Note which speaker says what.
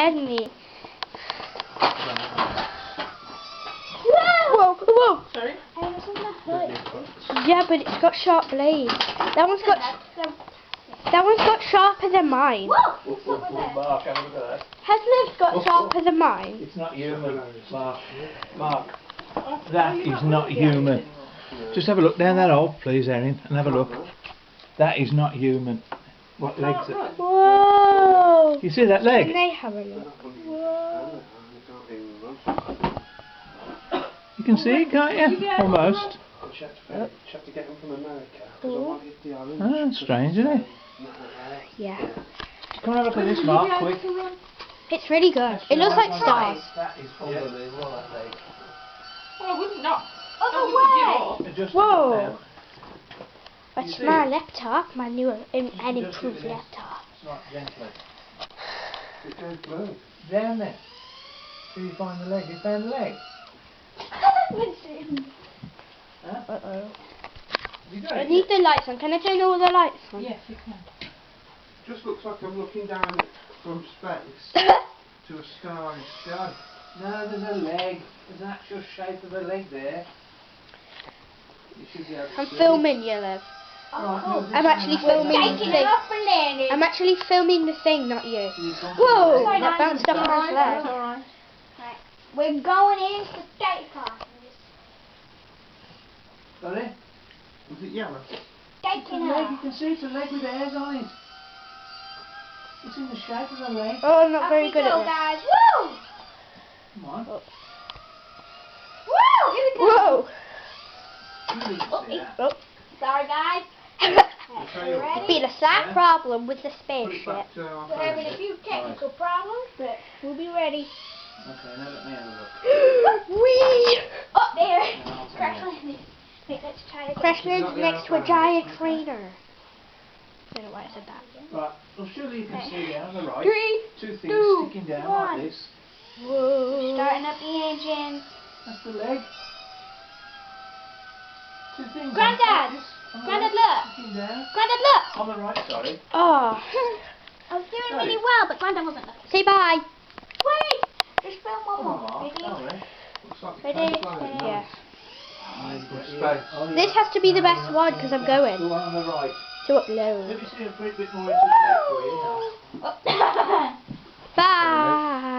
Speaker 1: scared me. Whoa, whoa.
Speaker 2: Sorry?
Speaker 1: Yeah, but it's got sharp blades. That one's got sharper than mine.
Speaker 3: Mark, have a look at that.
Speaker 1: Hasn't it got sharper than mine?
Speaker 3: It's not human, Mark. Mark, that is not human. Just have a look down that hole, please, Erin, and have a look. That is not human. What leg's it?
Speaker 1: Whoa!
Speaker 3: You see that leg?
Speaker 1: Can they have a look? Whoa!
Speaker 3: You can see it, can't you? Almost.
Speaker 4: Have to get them from America.
Speaker 3: Ah, strange, isn't it?
Speaker 1: Yeah.
Speaker 3: Come and have a look at this, Mark, quick.
Speaker 1: It's really good. It looks like stars.
Speaker 3: That is unbelievable, that leg.
Speaker 2: Well, I wouldn't not.
Speaker 3: Adjust
Speaker 1: Whoa!
Speaker 3: it now.
Speaker 1: That's
Speaker 3: see
Speaker 1: my
Speaker 3: it?
Speaker 1: laptop, my new and
Speaker 3: Just
Speaker 1: improved
Speaker 3: do this.
Speaker 1: laptop.
Speaker 3: It's not gently.
Speaker 4: It goes blue.
Speaker 3: Down there. Till you find the leg. You found the leg? Huh?
Speaker 1: Uh-oh.
Speaker 3: You got
Speaker 1: I
Speaker 3: it?
Speaker 1: need the lights on. Can I turn all the lights on?
Speaker 2: Yes, you can.
Speaker 4: Just looks like I'm looking down it from space to a starry sky.
Speaker 3: No, there's a leg. There's an actual shape of a leg there. You should be able to
Speaker 1: I'm
Speaker 3: see
Speaker 1: filming you, love.
Speaker 3: Right, no, this
Speaker 1: I'm
Speaker 3: one
Speaker 1: actually
Speaker 3: has
Speaker 1: filming
Speaker 3: that
Speaker 1: the
Speaker 3: one.
Speaker 1: thing. I'm actually filming the thing, not you.
Speaker 3: You can't
Speaker 1: Whoa!
Speaker 3: see it.
Speaker 1: That bounced off my leg.
Speaker 2: Alright.
Speaker 5: We're going into state classes.
Speaker 3: Got it?
Speaker 4: Was it yellow?
Speaker 3: It's a
Speaker 5: Taking
Speaker 3: leg. You
Speaker 5: her.
Speaker 3: can see it's a leg with hairs on it. It's in the shape of a leg.
Speaker 1: Oh, I'm not
Speaker 5: Up
Speaker 1: very
Speaker 5: we
Speaker 1: good
Speaker 5: go,
Speaker 1: at
Speaker 5: guys. Woo!
Speaker 3: Come on.
Speaker 5: Woo! Here we go.
Speaker 1: Whoa!
Speaker 3: You need to see that.
Speaker 1: Oh,
Speaker 5: Sorry, guys.
Speaker 4: tell you
Speaker 5: You
Speaker 4: what,
Speaker 5: ready?
Speaker 1: been a slight problem with the
Speaker 4: Put it
Speaker 1: spaceship.
Speaker 4: back to our
Speaker 5: We're having a
Speaker 4: phone.
Speaker 5: few technical problems, but we'll be ready.
Speaker 3: Okay, now let me have a look.
Speaker 1: Whee!
Speaker 5: Up there.
Speaker 3: And I'll
Speaker 5: Crash
Speaker 3: tell you.
Speaker 5: landing. Wait, let's try it.
Speaker 1: Crash
Speaker 4: Not
Speaker 1: lands
Speaker 4: the
Speaker 1: next to a
Speaker 4: outside.
Speaker 1: giant crater. I don't know why I said that.
Speaker 3: Right, well surely you can see down on the right.
Speaker 5: 3,
Speaker 3: Two things
Speaker 5: 2,
Speaker 3: sticking down
Speaker 5: 1.
Speaker 3: like this.
Speaker 1: Whoa.
Speaker 5: Starting up the engine.
Speaker 3: That's the leg. Two things.
Speaker 5: Grandad!
Speaker 3: like this, on the
Speaker 5: Grandad,
Speaker 3: right,
Speaker 5: look.
Speaker 3: Sticking down.
Speaker 5: Grandad, look.
Speaker 3: On the right, sorry.
Speaker 1: Oh.
Speaker 5: I was doing
Speaker 3: Sorry.
Speaker 5: really well, but Grandad wasn't looking.
Speaker 1: Say bye.
Speaker 5: Wait! Just film one
Speaker 3: Come
Speaker 5: more.
Speaker 3: on, Mark.
Speaker 5: Ready?
Speaker 3: Sorry.
Speaker 4: Looks like the
Speaker 5: Ready?
Speaker 4: planet.
Speaker 1: Yeah.
Speaker 4: From space.
Speaker 3: Oh, yeah.
Speaker 1: This has to be the
Speaker 3: No,
Speaker 1: best
Speaker 3: you're
Speaker 1: one
Speaker 3: not
Speaker 1: 'cause
Speaker 3: seeing
Speaker 1: I'm
Speaker 3: it.
Speaker 1: going.
Speaker 3: The one on the right.
Speaker 1: To
Speaker 3: Let
Speaker 1: upload.
Speaker 3: me see a bit more into shape for you now.
Speaker 5: Oh.
Speaker 1: Bye.